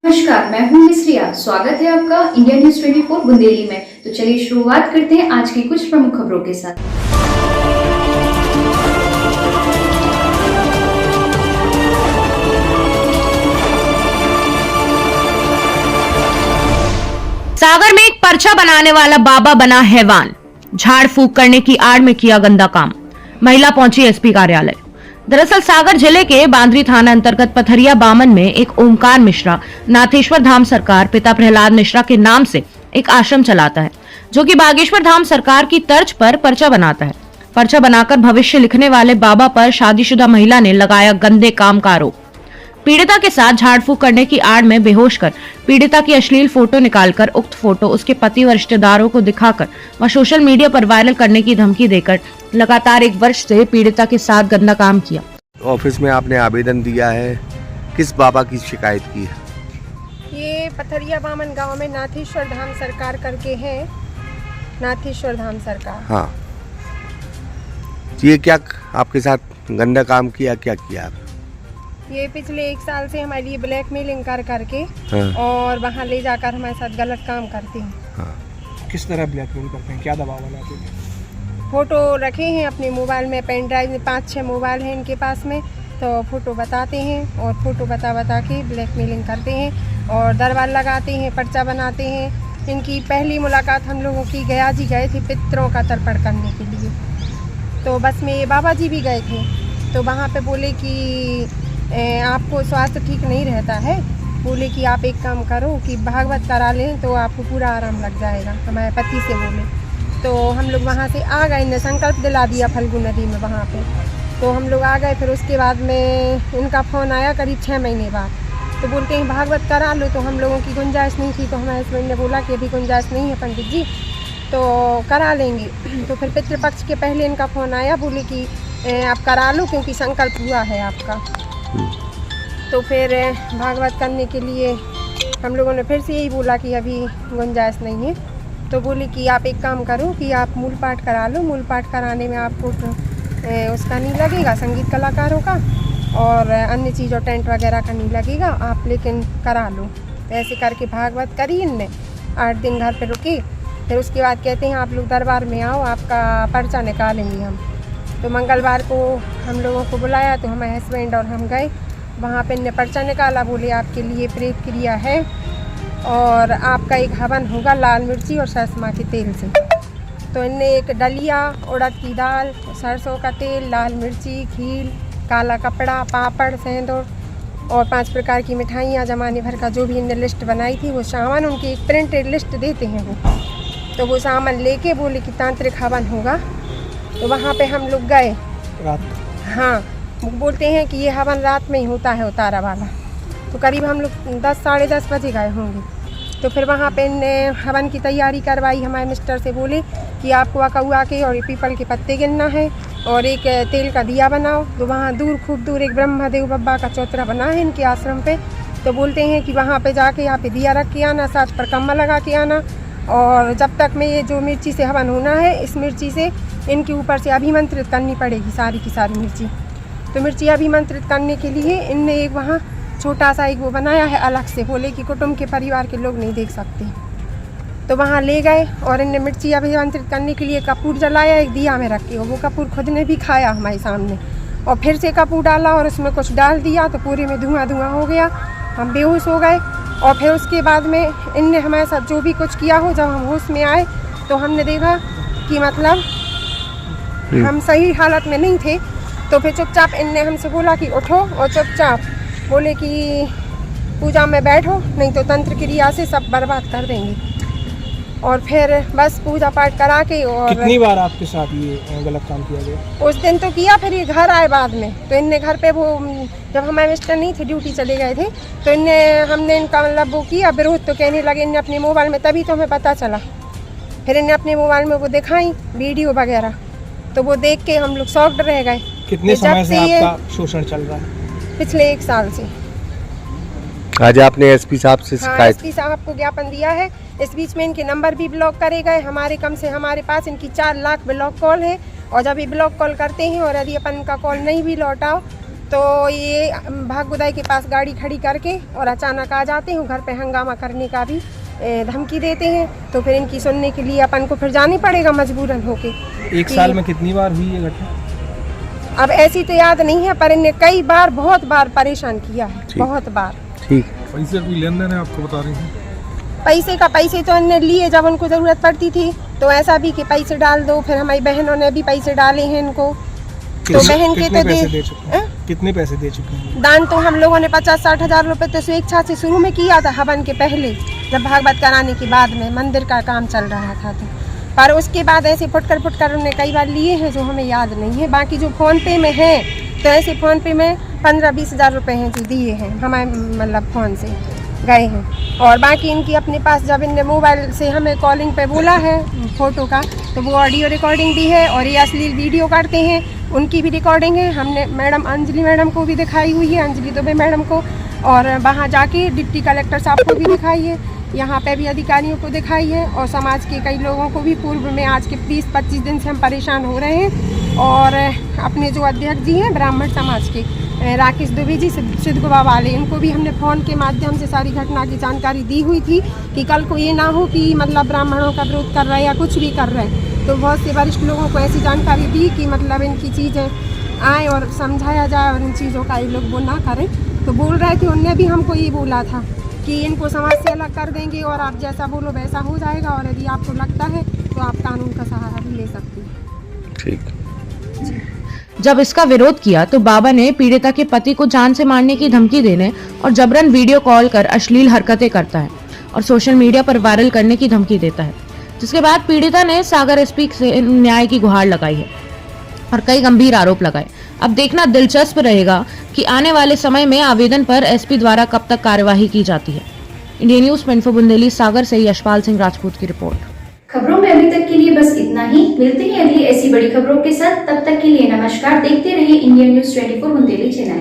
नमस्कार, मैं हूं मिस्रिया। स्वागत है आपका इंडिया न्यूज 24 बुंदेली में। तो चलिए शुरुआत करते हैं आज की कुछ प्रमुख खबरों के साथ। सागर में एक पर्चा बनाने वाला बाबा बना हैवान। झाड़ फूक करने की आड़ में किया गंदा काम। महिला पहुंची एसपी कार्यालय। दरअसल सागर जिले के बांद्री थाना अंतर्गत पथरिया बामन में एक ओमकार मिश्रा नाथेश्वर धाम सरकार पिता प्रहलाद मिश्रा के नाम से एक आश्रम चलाता है, जो कि बागेश्वर धाम सरकार की तर्ज पर पर्चा बनाता है। पर्चा बनाकर भविष्य लिखने वाले बाबा पर शादीशुदा महिला ने लगाया गंदे काम का आरोप। पीड़िता के साथ झाड़ फूक करने की आड़ में बेहोश कर पीड़िता की अश्लील फोटो निकालकर उक्त फोटो उसके पति व रिश्तेदारों को दिखाकर व सोशल मीडिया पर वायरल करने की धमकी देकर लगातार 1 वर्ष से पीड़िता के साथ गंदा काम किया। ऑफिस में आपने आवेदन दिया है, किस बाबा की शिकायत की है? ये पथरिया बामन गांव में नाथेश्वर धाम सरकार करके है। नाथेश्वर धाम सरकार। हाँ, ये क्या आपके साथ गंदा काम किया? क्या किया आप? ये पिछले 1 साल से हमारे लिए ब्लैकमेलिंग कर करके हाँ। और वहाँ ले जाकर हमारे साथ गलत काम करते हैं। हाँ। किस तरह ब्लैकमेल करते हैं? क्या दबाव बनाते हैं? फोटो रखे हैं अपने मोबाइल में, पेन ड्राइव में 5-6 मोबाइल हैं इनके पास में, तो फोटो बताते हैं और फोटो बता के ब्लैकमेलिंग करते हैं और दरबार लगाते हैं, पर्चा बनाते हैं। इनकी पहली मुलाकात हम लोगों की गया जी गए थे पितरों का तर्पण करने के लिए, तो बस में ये बाबा जी भी गए थे। तो वहाँ पे बोले कि आपको स्वास्थ्य ठीक नहीं रहता है, बोले कि आप एक काम करो कि भागवत करा लें तो आपको पूरा आराम लग जाएगा, हमारे पति से बोले। तो हम लोग वहाँ से आ गए, इन्हें संकल्प दिला दिया फल्गु नदी में वहाँ पे, तो हम लोग आ गए। फिर उसके बाद में इनका फ़ोन आया करीब 6 महीने बाद, तो बोलते हैं भागवत करा लो। तो हम लोगों की गुंजाइश नहीं थी, तो हमारे हस्बैंड ने बोला कि अभी गुंजाइश नहीं है पंडित जी, तो करा लेंगे। तो फिर पितृपक्ष के पहले इनका फ़ोन आया, बोले कि आप करा लो क्योंकि संकल्प हुआ है आपका। तो फिर भागवत करने के लिए हम लोगों ने फिर से यही बोला कि अभी गुंजाइश नहीं है। तो बोले कि आप एक काम करो कि आप मूल पाठ करा लो। मूल पाठ कराने में आपको उसका नहीं लगेगा, संगीत कलाकारों का और अन्य चीज़ों टेंट वगैरह का नहीं लगेगा, आप लेकिन करा लो। तो ऐसे करके भागवत करी इनने। 8 दिन घर पे रुके। फिर उसके बाद कहते हैं आप लोग दरबार में आओ, आपका पर्चा निकालेंगे हम। तो मंगलवार को हम लोगों को बुलाया, तो हमारे हस्बैंड और हम गए वहाँ पे। इनने पर्चा निकाला, बोले आपके लिए प्रेत क्रिया है और आपका एक हवन होगा लाल मिर्ची और सरसों के तेल से। तो इनने एक डलिया, उड़द की दाल, सरसों का तेल, लाल मिर्ची, खील, काला कपड़ा, पापड़, सेंदूर और 5 प्रकार की मिठाइयाँ, जमाने भर का जो भी इनने लिस्ट बनाई थी वो सामान, उनकी एक प्रिंटेड लिस्ट देते हैं वो। तो वो सामान लेके बोले कि तांत्रिक हवन होगा। तो वहाँ पे हम लोग गए रात। हाँ, वो बोलते हैं कि ये हवन रात में ही होता है उतारा वाला। तो करीब हम लोग 10 साढ़े 10 बजे गए होंगे। तो फिर वहाँ पे इनने हवन की तैयारी करवाई। हमारे मिस्टर से बोले कि आपको अकौआ के और पीपल के पत्ते गिनना है और एक तेल का दिया बनाओ। तो वहाँ दूर, खूब दूर एक ब्रह्मदेव बाबा का चौतरा बना है इनके आश्रम पे। तो बोलते हैं कि वहाँ पे जाके यहाँ पे दिया रख के आना, साथ पर कम्मा लगा के आना और जब तक में ये जो मिर्ची से हवन होना है, इस मिर्ची से इनके ऊपर से अभिमंत्रित करनी पड़ेगी सारी की सारी मिर्ची। तो मिर्ची अभिमंत्रित करने के लिए इनने एक वहाँ छोटा सा एक वो बनाया है अलग से, बोले कि कुटुंब के परिवार के लोग नहीं देख सकते। तो वहाँ ले गए और इनने मिर्ची अभिमंत्रित करने के लिए कपूर जलाया एक दिया में रख के, और वो कपूर खुद ने भी खाया हमारे सामने और फिर से कपूर डाला और उसमें कुछ डाल दिया, तो पूरे में धुआं धुआं हो गया, हम बेहोश हो गए। और फिर उसके बाद में इनने हमारे साथ जो भी कुछ किया हो, जब हम होश में आए तो हमने देखा कि मतलब हम सही हालत में नहीं थे। तो फिर चुपचाप इनने हमसे बोला कि उठो और चुपचाप बोले कि पूजा में बैठो, नहीं तो तंत्र क्रिया से सब बर्बाद कर देंगे। और फिर बस पूजा पाठ करा के। और कितनी बार आपके साथ ये गलत काम किया गया? उस दिन तो किया, फिर ये घर आए बाद में। तो इनने घर पे वो जब हमारे मिस्टर नहीं थे, ड्यूटी चले गए थे, तो हमने इनका मतलब वो किया विरोध। तो कहने लगे इनने अपने मोबाइल में, तभी तो हमें पता चला। फिर इन्हें अपने मोबाइल में वो दिखाई वीडियो वगैरह, तो वो देख के हम लोग शॉक्ड रह गए। कितने समय से आपका शोषण चल रहा है? पिछले 1 साल से। आज आपने एसपी साहब से हाँ, शिकायत? एसपी साहब को ज्ञापन दिया है। इस बीच में इनके नंबर भी ब्लॉक करे गए। हमारे पास इनकी 4 लाख ब्लॉक कॉल है और जब ये ब्लॉक कॉल करते हैं और यदि अपन का कॉल नहीं भी लौटाओ तो ये भागुदाई के पास गाड़ी खड़ी करके और अचानक आ जाते हैं, घर पे हंगामा करने का भी धमकी देते हैं। तो फिर इनकी सुनने के लिए अपन को फिर जाना पड़ेगा मजबूरन होके। एक साल में कितनी बार हुई ये घटना? अब ऐसी तो याद नहीं है, पर इन्हें कई बार बहुत बार परेशान किया है, बहुत बार। ठीक। पैसे कोई लेन देन है आपको बता रही हैं? पैसे तो इन्हें लिए जब उनको ज़रूरत पड़ती थी, तो ऐसा भी कि पैसे डाल दो। फिर हमारी बहनों ने भी पैसे डाले हैं इनको, तो बहन के तो कितने पैसे दे चुके हैं? दान तो हम लोगों ने 50-60 हज़ार रुपए तो स्वेच्छा से शुरू में किया था, हवन के पहले, जब भागवत कराने के बाद में मंदिर का काम चल रहा था। तो पर उसके बाद ऐसे फुटकर उन्होंने कई बार लिए हैं जो हमें याद नहीं है। बाकी जो फ़ोन पे में है, तो ऐसे फ़ोन पे में 15-20 हज़ार रुपये हैं जो दिए हैं हमारे मतलब फ़ोन से गए हैं। और बाकी इनकी अपने पास जब इनने मोबाइल से हमें कॉलिंग पे बोला है फ़ोटो का, तो वो ऑडियो रिकॉर्डिंग भी है और ये अश्लील वीडियो करते हैं, उनकी भी रिकॉर्डिंग है। हमने मैडम अंजलि मैडम को भी दिखाई हुई है, अंजलि दुबे मैडम को, और वहाँ जाके डिप्टी कलेक्टर साहब को भी दिखाई है, यहाँ पे भी अधिकारियों को दिखाई है, और समाज के कई लोगों को भी। पूर्व में आज के 20-25 दिन से हम परेशान हो रहे हैं। और अपने जो अध्यक्ष जी हैं ब्राह्मण समाज के, राकेश दुबे जी सिद्धगोवा वाले, इनको भी हमने फ़ोन के माध्यम से सारी घटना की जानकारी दी हुई थी कि कल को ये ना हो कि मतलब ब्राह्मणों का विरोध कर रहे हैं या कुछ भी कर रहे हैं। तो बहुत से वरिष्ठ लोगों को ऐसी जानकारी दी कि मतलब इनकी चीज़ें आए और समझाया जाए और इन चीज़ों का ये लोग वो ना करें। तो बोल रहे थे, उनने भी हमको ये बोला था कि इनको समाज से अलग कर देंगे और आप जैसा बोलो वैसा हो जाएगा, और यदि आपको लगता है तो आप कानून का सहारा भी ले सकती हैं। ठीक। जब इसका विरोध किया तो बाबा ने पीड़िता के पति को जान से मारने की धमकी देने और जबरन वीडियो कॉल कर अश्लील हरकतें करता है और सोशल मीडिया पर वायरल करने की धमकी देता है, जिसके बाद पीड़िता ने सागर एसपी से न्याय की गुहार लगाई है और कई गंभीर आरोप लगाए। अब देखना दिलचस्प रहेगा कि आने वाले समय में आवेदन पर एसपी द्वारा कब तक कार्यवाही की जाती है। इंडिया न्यूज में इन्फो बुंदेली सागर से यशपाल सिंह राजपूत की रिपोर्ट। खबरों में अभी तक के लिए बस इतना ही। मिलते हैं अगली ऐसी बड़ी खबरों के साथ, तब तक के लिए नमस्कार। देखते रहिए इंडिया न्यूज 24 बुंदेली चैनल।